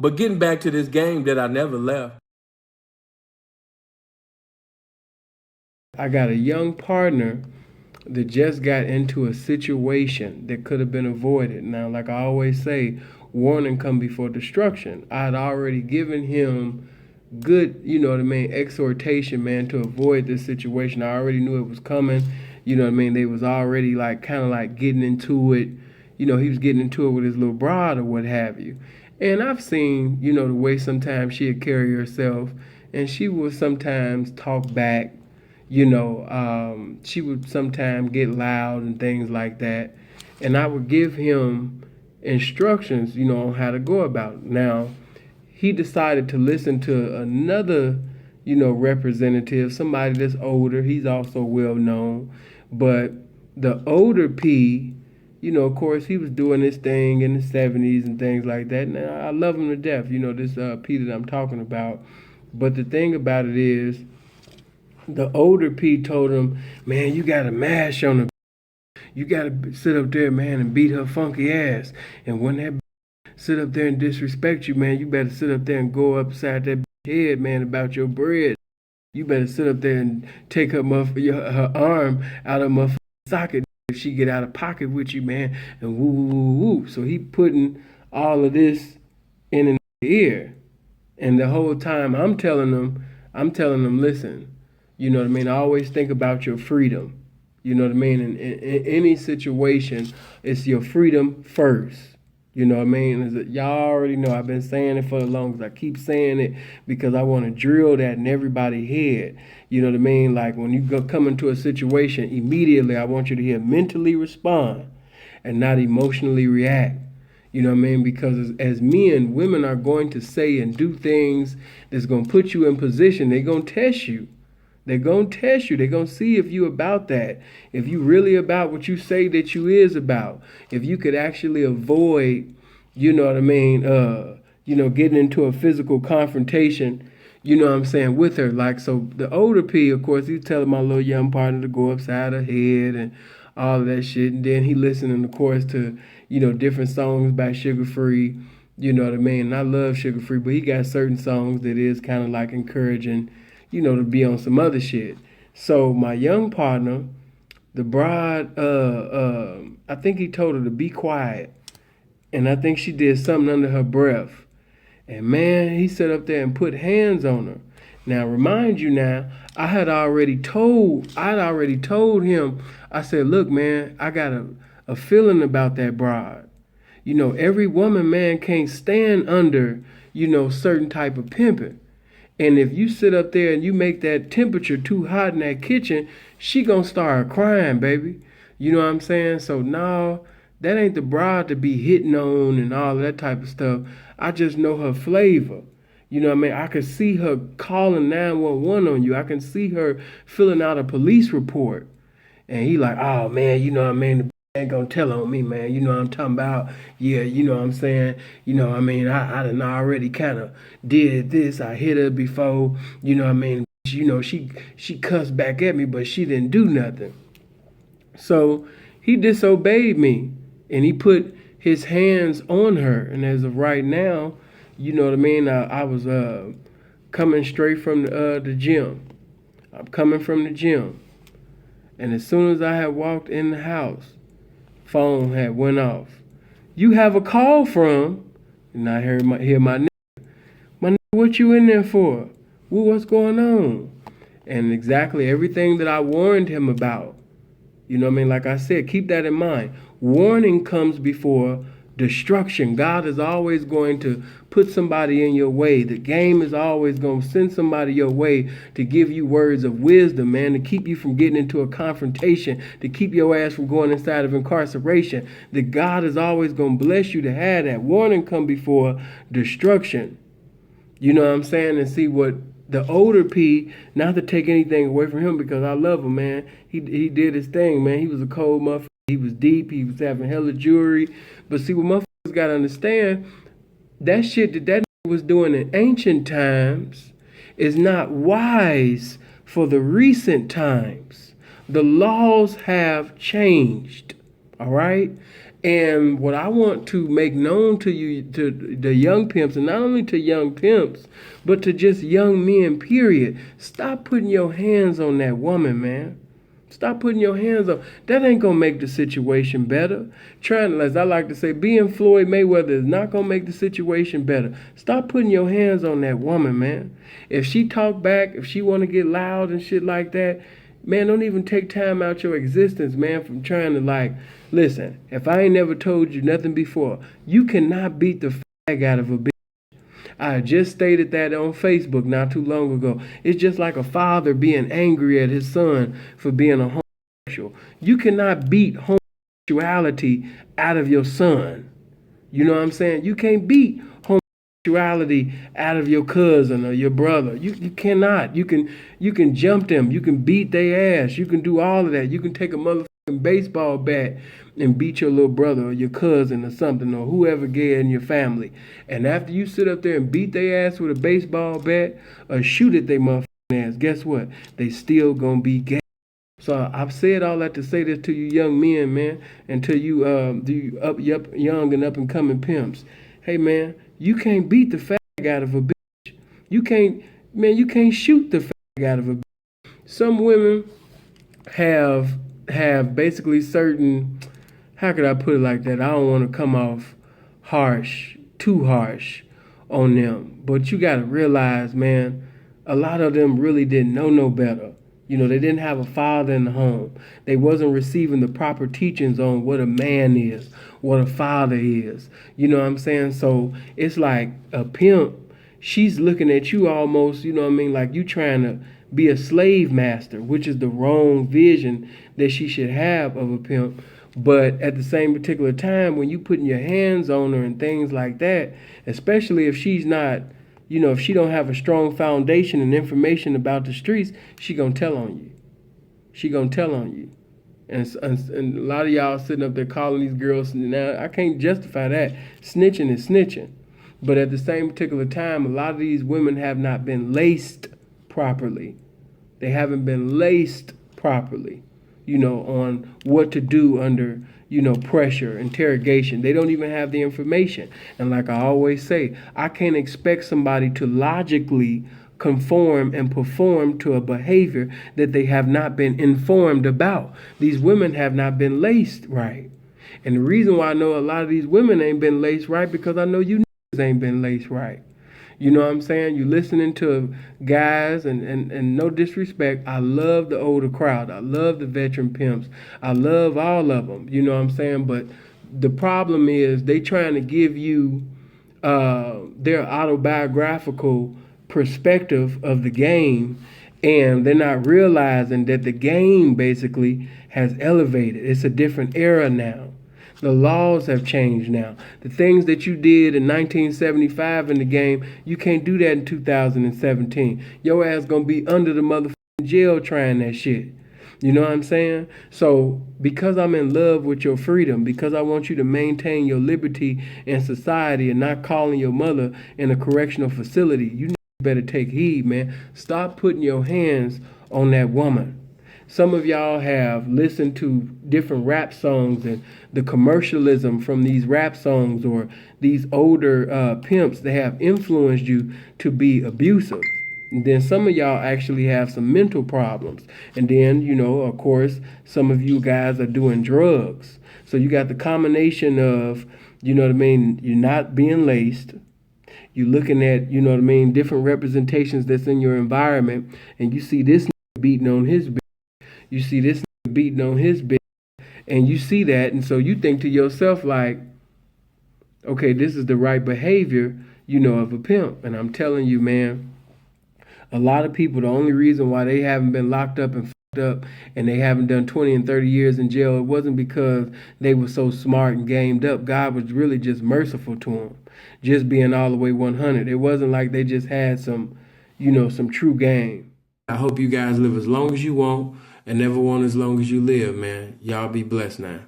But getting back to this game that I never left. I got a young partner that just got into a situation that could have been avoided. Now, like I always say, warning come before destruction. I had already given him good, exhortation, man, to avoid this situation. I already knew it was coming. They was already like kind of like getting into it. He was getting into it with his little broad or what have you. And I've seen, the way sometimes she'd carry herself, and she would sometimes talk back. She would sometimes get loud and things like that. And I would give him instructions, on how to go about it. Now, he decided to listen to another, representative, somebody that's older. He's also well known. But the older P, of course, he was doing this thing in the 70s and things like that. And I love him to death, this P that I'm talking about. But the thing about it is, the older P told him, man, you got to mash on her. You got to sit up there, man, and beat her funky ass. And when that sit up there and disrespect you, man, you better sit up there and go upside that head, man, about your bread. You better sit up there and take her arm out of her socket if she get out of pocket with you, man. And woo, woo, woo, woo. So he putting all of this in the ear. And the whole time I'm telling them, listen, I always think about your freedom. In any situation, it's your freedom first. Y'all already know I've been saying it for the longest. I keep saying it because I want to drill that in everybody's head. Like when you come into a situation, immediately I want you to hear mentally respond and not emotionally react. Because as men, women are going to say and do things that's going to put you in position. They're going to test you. They're going to test you. They're going to see if you about that. If you really about what you say that you is about. If you could actually avoid, getting into a physical confrontation, with her. Like, so the older P, of course, he's telling my little young partner to go upside her head and all of that shit. And then he listening, of course, to, different songs by Sugar Free. And I love Sugar Free, but he got certain songs that is kind of like encouraging, to be on some other shit. So my young partner, the bride, I think he told her to be quiet. And I think she did something under her breath. And man, he sat up there and put hands on her. Now, remind you now, I'd already told him, I said, look, man, I got a feeling about that bride. Every woman, man, can't stand under, certain type of pimping. And if you sit up there and you make that temperature too hot in that kitchen, she gonna start crying, baby. You know what I'm saying? So no, that ain't the bride to be hitting on and all that type of stuff. I just know her flavor. I could see her calling 911 on you. I can see her filling out a police report. And he like, oh man, the ain't gonna tell on me, man. You know what I'm talking about? Yeah, you know what I'm saying? I done already kind of did this. I hit her before, she cussed back at me, but she didn't do nothing. So he disobeyed me and he put his hands on her. And as of right now, I was coming straight from the gym. I'm coming from the gym. And as soon as I had walked in the house, phone had went off. You have a call from, and I hear my nigga. My nigga, what you in there for? Well, what's going on? And exactly everything that I warned him about. Like I said, keep that in mind. Warning comes before destruction. God is always going to put somebody in your way. The game is always going to send somebody your way to give you words of wisdom, man, to keep you from getting into a confrontation, to keep your ass from going inside of incarceration. That God is always going to bless you to have that. Warning come before destruction. You know what I'm saying? And see what the older P, not to take anything away from him because I love him, man. He did his thing, man. He was a cold motherfucker. He was deep. He was having hella jewelry. But see, what motherfuckers got to understand, that shit that was doing in ancient times is not wise for the recent times. The laws have changed, all right? And what I want to make known to you, to the young pimps, and not only to young pimps, but to just young men, period. Stop putting your hands on that woman, man. Stop putting your hands on. That ain't gonna make the situation better. Trying, as I like to say, being Floyd Mayweather is not gonna make the situation better. Stop putting your hands on that woman, man. If she talk back, if she wanna get loud and shit like that, man, don't even take time out your existence, man, from trying to like, listen, if I ain't never told you nothing before, you cannot beat the fag out of a bitch. I just stated that on Facebook not too long ago. It's just like a father being angry at his son for being a homosexual. You cannot beat homosexuality out of your son. You know what I'm saying? You can't beat homosexuality out of your cousin or your brother. You cannot. You can jump them. You can beat their ass. You can do all of that. You can take a motherfucking baseball bat and beat your little brother or your cousin or something or whoever gay in your family. And after you sit up there and beat their ass with a baseball bat or shoot at their motherfucking ass, guess what? They still gonna be gay. So I've said all that to say this to you young men, man, and to you young and up and coming pimps. Hey man, you can't beat the fag out of a bitch. You can't shoot the fag out of a bitch. Some women have basically certain, how could I put it like that? I don't want to come off too harsh on them. But you got to realize, man, a lot of them really didn't know no better. You know, they didn't have a father in the home. They wasn't receiving the proper teachings on what a man is, what a father is. You know what I'm saying? So it's like a pimp, she's looking at you almost, you know what I mean, like you trying to be a slave master, which is the wrong vision that she should have of a pimp. But at the same particular time, when you putting your hands on her and things like that, especially if she's not, you know, if she don't have a strong foundation and information about the streets, she gonna tell on you. She gonna tell on you. And a lot of y'all sitting up there calling these girls, now I can't justify that. Snitching is snitching. But at the same particular time, a lot of these women have not been laced properly. They haven't been laced properly, you know, on what to do under, you know, pressure, interrogation. They don't even have the information. And like I always say, I can't expect somebody to logically conform and perform to a behavior that they have not been informed about. These women have not been laced right. And the reason why I know a lot of these women ain't been laced right, because I know you niggas ain't been laced right. You know what I'm saying? You listening to guys, and no disrespect, I love the older crowd. I love the veteran pimps. I love all of them. You know what I'm saying? But the problem is they trying to give you their autobiographical perspective of the game, and they're not realizing that the game basically has elevated. It's a different era now. The laws have changed now. The things that you did in 1975 in the game, you can't do that in 2017. Your ass gonna be under the motherfucking jail trying that shit. You know what I'm saying? So because I'm in love with your freedom, because I want you to maintain your liberty in society and not calling your mother in a correctional facility, you better take heed, man. Stop putting your hands on that woman. Some of y'all have listened to different rap songs and the commercialism from these rap songs, or these older pimps, they have influenced you to be abusive. And then some of y'all actually have some mental problems. And then, you know, of course, some of you guys are doing drugs. So you got the combination of, you know what I mean, you're not being laced. You're looking at, you know what I mean, different representations that's in your environment. And you see this beating on his bitch. You see this beating on his bitch. And you see that. And so you think to yourself like, okay, this is the right behavior, you know, of a pimp. And I'm telling you, man, a lot of people, the only reason why they haven't been locked up and fucked up and they haven't done 20 and 30 years in jail, it wasn't because they were so smart and gamed up. God was really just merciful to them, just being all the way 100. It wasn't like they just had some, you know, some true game. I hope you guys live as long as you want and never want as long as you live, man. Y'all be blessed now.